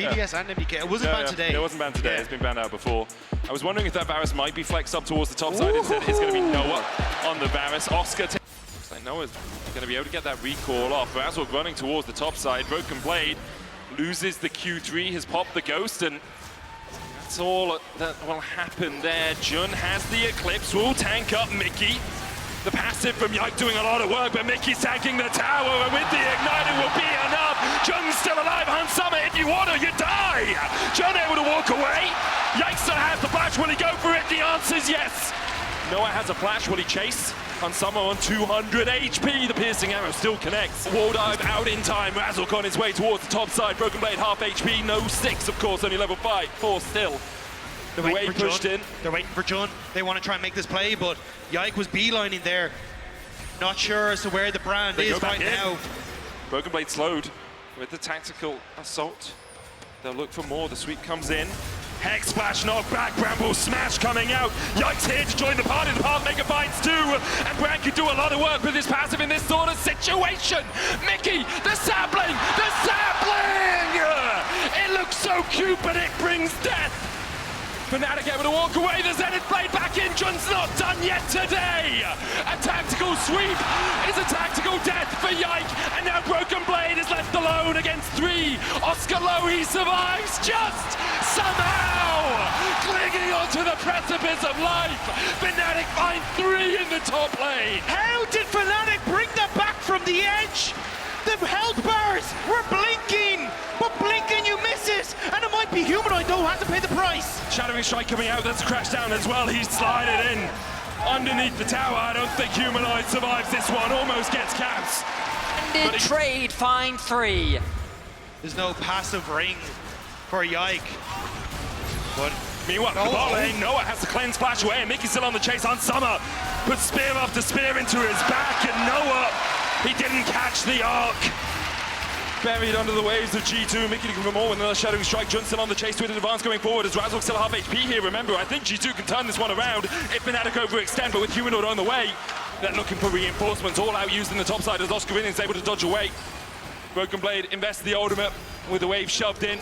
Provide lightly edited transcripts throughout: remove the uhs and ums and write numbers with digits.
BDS and MDK. It wasn't banned today. It wasn't banned today. It's been banned out before. I was wondering if that Varus might be flexed up towards the top side. Instead, it's going to be Noah on the Varus. Oscar. Looks like Noah's going to be able to get that recall off. Razork running towards the top side. Broken Blade loses the Q3, has popped the Ghost, and that's all that will happen there. Jun has the Eclipse, will tank up Mickey. The passive from Yike doing a lot of work, but Mickey's tanking the tower, and with the ignite it will be enough. Jun's still alive, Hunt Summer, if you want to, you die! Jun able to walk away. Yike still has the flash, will he go for it? The answer's yes. Noah has a flash, will he chase? Hunt Summer on 200 HP, the piercing arrow still connects. Wall dive out in time, Razork on his way towards the top side. Broken Blade half HP, no 6 of course, only level 5, 4 still. They're waiting for Jun. They're waiting for Jun. They want to try and make this play, but Yike was beelining there. Not sure as to where the brand is right now. Broken Blade slowed with the tactical assault. They'll look for more. The sweep comes in. Hex splash, knockback, Bramble smash coming out. Yike's here to join the party. The Pathmaker finds 2. And Brand can do a lot of work with his passive in this sort of situation. Mickey, the sapling! The sapling! It looks so cute, but it brings death. Fnatic able to walk away, the Zenith Blade back in, Jun's not done yet today! A tactical sweep is a tactical death for Yike, and now Broken Blade is left alone against 3. Oscar low, he survives just somehow! Clinging onto the precipice of life, Fnatic find 3 in the top lane! How did Fnatic bring them back from the edge? The health bars were blinking, but blinking you miss it, and it might be Humanoid though who has to pay the price. Shadowing Strike coming out, that's a crash down as well. He's slided in underneath the tower. I don't think Humanoid survives this one, almost gets caps. Ended trade, find 3. There's no passive ring for Yike. But meanwhile, Noah has to cleanse flash away, and Mickey's still on the chase on Summer. Puts spear after spear into his back, and Noah, he didn't catch the arc. Buried under the waves of G2. Mickey looking for more with another Shadowing Strike. Jun still on the chase with an advance going forward as Razork still half HP here. Remember, I think G2 can turn this one around if Fnatic overextend, but with Humanoid on the way, they're looking for reinforcements. All out using the top side as Oscar is able to dodge away. Broken Blade invests the ultimate with the wave shoved in.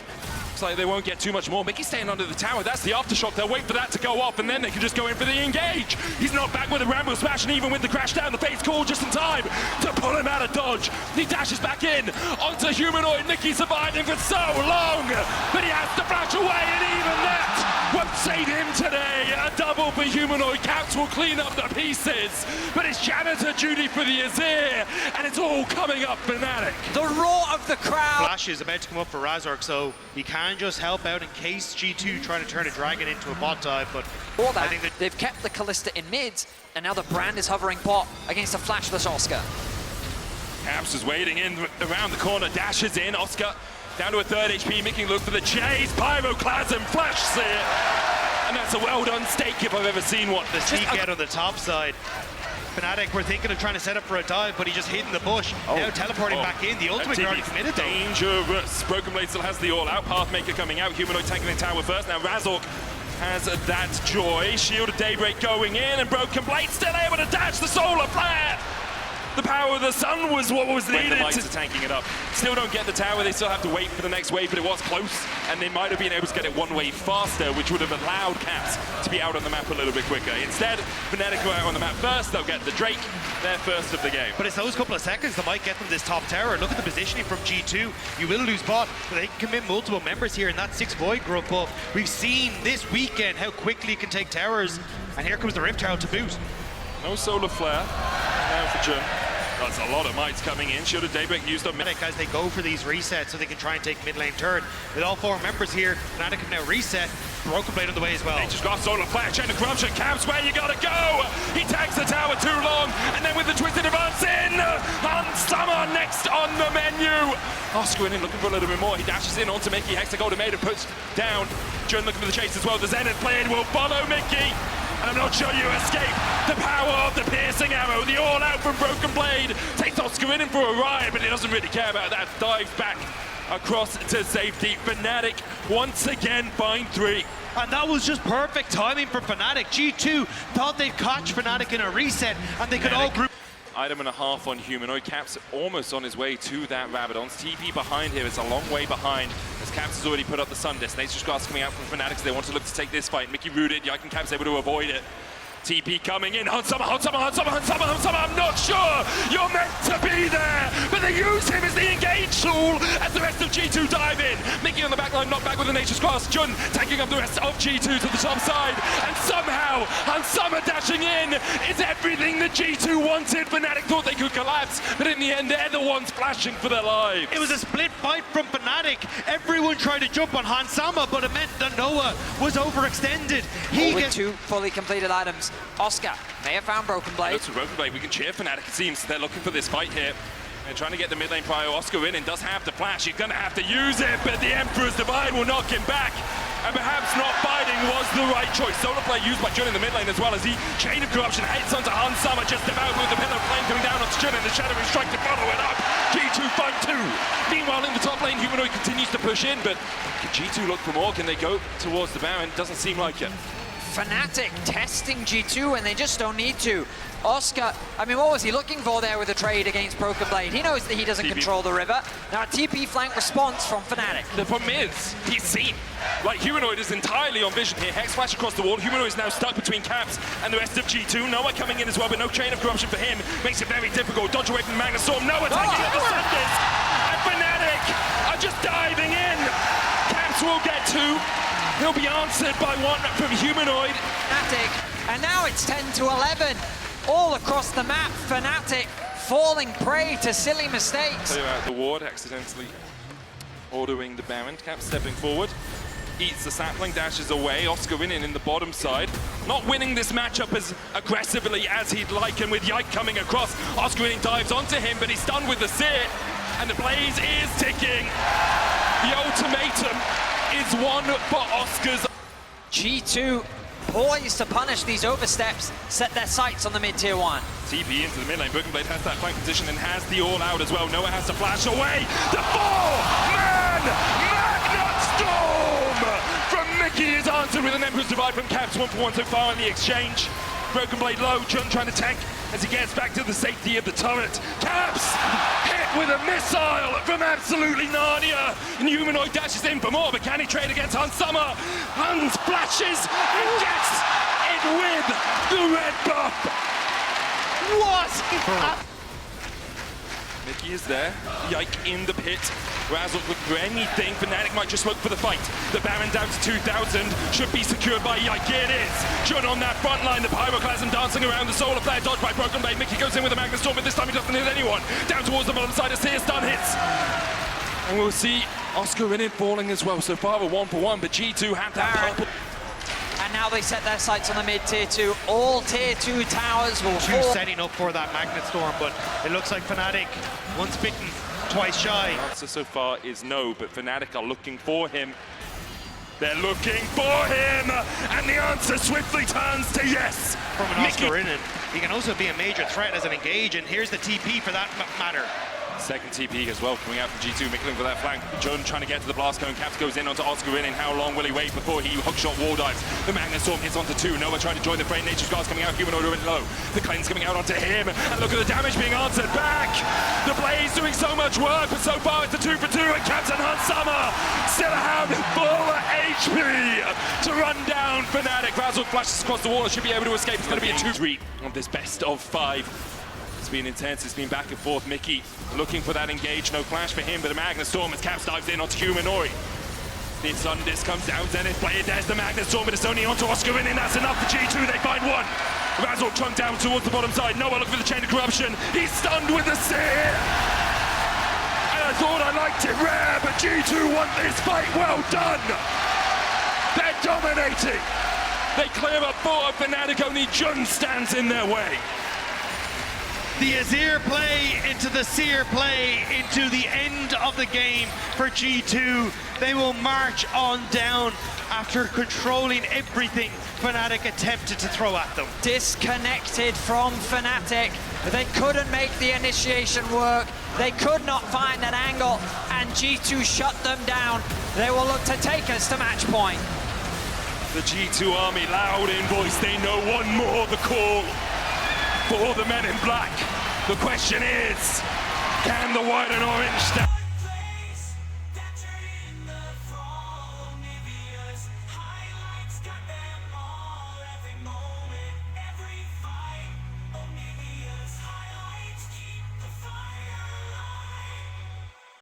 Looks like they won't get too much more. Mickey's staying under the tower. That's the aftershock. They'll wait for that to go off, and then they can just go in for the engage. He's not back with a Rambo smash, and even with the crash down, the fate's call just in time to pull him out of dodge. He dashes back in onto Humanoid. Mickey surviving for so long, but he has to flash away, and even that won't save him today. A double for Humanoid. Caps will clean up the pieces, but it's janitor duty for the Azir, and it's all coming up Fnatic. The roar of the crowd. Flash is about to come up for Razork, so he can just help out in case G2 trying to turn a Dragon into a bot dive, but for that, I think they've kept the Callista in mids, and now the Brand is hovering bot against a flashless Oscar. Caps is waiting in around the corner, dashes in, Oscar down to a 3rd HP, Mickey look for the chase, Pyroclasm, Flash Seer, and that's a well done stake if I've ever seen one. The sneak out on the top side. Fnatic were thinking of trying to set up for a dive, but he just hid in the bush. Now teleporting back in. The ultimate already committed though. Dangerous. Broken Blade still has the all-out. Pathmaker coming out. Humanoid tanking the tower first. Now Razork has that joy. Shield of Daybreak going in, and Broken Blade still able to dash the solar flare. The power of the sun was what was needed. The lights are tanking it up. Still don't get the tower. They still have to wait for the next wave, but it was close, and they might have been able to get it one wave faster, which would have allowed Caps to be out on the map a little bit quicker. Instead, Fnatic go out on the map first. They'll get the Drake, their first of the game. But it's those couple of seconds that might get them this top tower. Look at the positioning from G2. You will lose bot, but they can commit multiple members here in that 6 Void group. But we've seen this weekend how quickly you can take towers, and here comes the Rift Herald to boot. No solar flare now for Jun. That's a lot of mites coming in. Shield of Daybreak used up Fnatic as they go for these resets so they can try and take mid lane turn. With all 4 members here, Fnatic can now reset. Broken Blade on the way as well. They just got solar flare, chain of corruption, Caps where you gotta go! He tags the tower too long, and then with the twisted advance in! And Summer next on the menu! Oscar in looking for a little bit more. He dashes in onto Mickey, Hexa Golden Maiden puts down. Jun looking for the chase as well. The Zenith Blade will follow Mickey. And I'm not sure you escape the power of the piercing arrow. The all-out from Broken Blade takes Oscar in for a ride, but he doesn't really care about that. Dives back across to safety. Fnatic once again find 3. And that was just perfect timing for Fnatic. G2 thought they'd catch Fnatic in a reset, and they could all group. Item and a half on Humanoid. Caps almost on his way to that Rabadon's TP behind here. It's a long way behind as Caps has already put up the Sun Disc. Nature's Grass coming out from Fnatic. They want to look to take this fight. Mickey rooted. Yike and Caps able to avoid it. TP coming in. Hunsama, I'm not sure you're meant to be there, but they use him as the engage tool as the rest of G2 dive in. Mickey on the backline, knocked back with the Nature's Grass. Jun taking up the rest of G2 to the top side, and somehow Hunsama dashing in is everything that G2 wanted. Fnatic thought they could collapse, but in the end, they're the ones flashing for their lives. It was a split fight from Fnatic. Everyone tried to jump on Hunsama, but it meant that Noah was overextended. With 2 fully completed items. Oscar may have found Broken Blade. Looks for Broken Blade. We can cheer Fnatic, it seems. They're looking for this fight here. They're trying to get the mid lane prio. Oscar in and does have to flash. You're going to have to use it, but the Emperor's Divine will knock him back. And perhaps not fighting was the right choice. Solar play used by Jun in the mid lane as well as he Chain of Corruption hits onto Hunsama just about with the Pillar of Flame coming down onto Jun and the Shattering Strike to follow it up. G2 fight 2. Meanwhile, in the top lane, Humanoid continues to push in, but can G2 look for more? Can they go towards the Baron? Doesn't seem like it. Fnatic testing G2 and they just don't need to. Oscar, I mean, what was he looking for there with a trade against Broken Blade? He knows that he doesn't control the river. Now a TP flank response from Fnatic. The problem is, he's seen. Like, Humanoid is entirely on vision here. Hex flash across the wall. Humanoid is now stuck between Caps and the rest of G2. Noah coming in as well, but no Chain of Corruption for him. Makes it very difficult. Dodge away from the Magnus Storm. Noah taking out the Sun Disc. And Fnatic are just diving in. Caps will get 2. He'll be answered by 1 from Humanoid. Fnatic, and now it's 10 to 11. All across the map, Fnatic falling prey to silly mistakes. Clear out the ward, accidentally ordering the Baron. Cap stepping forward, eats the sapling, dashes away. Oscar in the bottom side. Not winning this matchup as aggressively as he'd like, and with Yike coming across, Oscar dives onto him, but he's stunned with the Seer, and the blaze is ticking. The ultimatum is one for Oscar's. G2 poised to punish these oversteps, set their sights on the mid-tier 1. TP into the mid lane. Broken Blade has that flank position and has the all out as well. Noah has to flash away. The 4-man Magnet Storm from Mickey is answered with an Emperor's Divide from Caps. 1-for-1 so far in the exchange. Broken Blade low. Jun trying to tank as he gets back to the safety of the turret. Caps hit with a missile from absolutely Narnia. And Humanoid dashes in for more, but can he trade against Hunsama? Huns flashes and gets it with the red buff. What? Mickey is there. Yike in the pit. Razzle look for anything. Fnatic might just look for the fight. The Baron down to 2,000. Should be secured by Yike. Here it is. Jun on that front line. The Pyroclasm dancing around. The Solar Flare dodged by Broken Blade. Mickey goes in with a Magnus Storm, but this time he doesn't hit anyone. Down towards the bottom side. A Seer stun hits. And we'll see Oscar in falling as well. So far a 1-for-1, but G2 had that purple. And now they set their sights on the mid-tier 2. All tier 2 towers will fall. Setting up for that Magnet Storm, but it looks like Fnatic, once bitten, twice shy. The answer so far is no, but Fnatic are looking for him. They're looking for him, and the answer swiftly turns to yes. From an Oscar in it, he can also be a major threat as an engage, and here's the TP for that matter. Second TP as well coming out from G2, Mickling for that flank. Jun trying to get to the blast cone. Caps goes in onto Oscar in. How long will he wait before he hookshot wall dives? The Magnus Storm hits onto 2. Noah trying to join the fray. Nature's Guards coming out. Humanoid already low. The cleanse coming out onto him. And look at the damage being answered back. The Blaze doing so much work, but so far it's a 2-for-2. And Captain Hunsama still have full HP to run down Fnatic. Razzle flashes across the wall and should be able to escape. It's going to be a 2-3 of this best of 5. It's been intense, it's been back and forth. Mickey looking for that engage, no flash for him, but a Magnus Storm as Caps dives in onto Humanoid. The Sun Disc comes down, Zenith play it, there's the Magnus Storm, but it's only onto Oscar and that's enough for G2, they find 1. Razzle chunked down towards the bottom side. Noah looking for the Chain of Corruption, he's stunned with the Seer! And I thought I liked it rare, but G2 won this fight, well done! They're dominating! They clear up 4 of Fnatic, only Jun stands in their way. The Azir play into the Seer play into the end of the game for G2. They will march on down after controlling everything Fnatic attempted to throw at them. Disconnected from Fnatic. They couldn't make the initiation work. They could not find an angle, and G2 shut them down. They will look to take us to match point. The G2 army loud in voice, they know one more the call for the men in black. The question is, can the white and orange stand?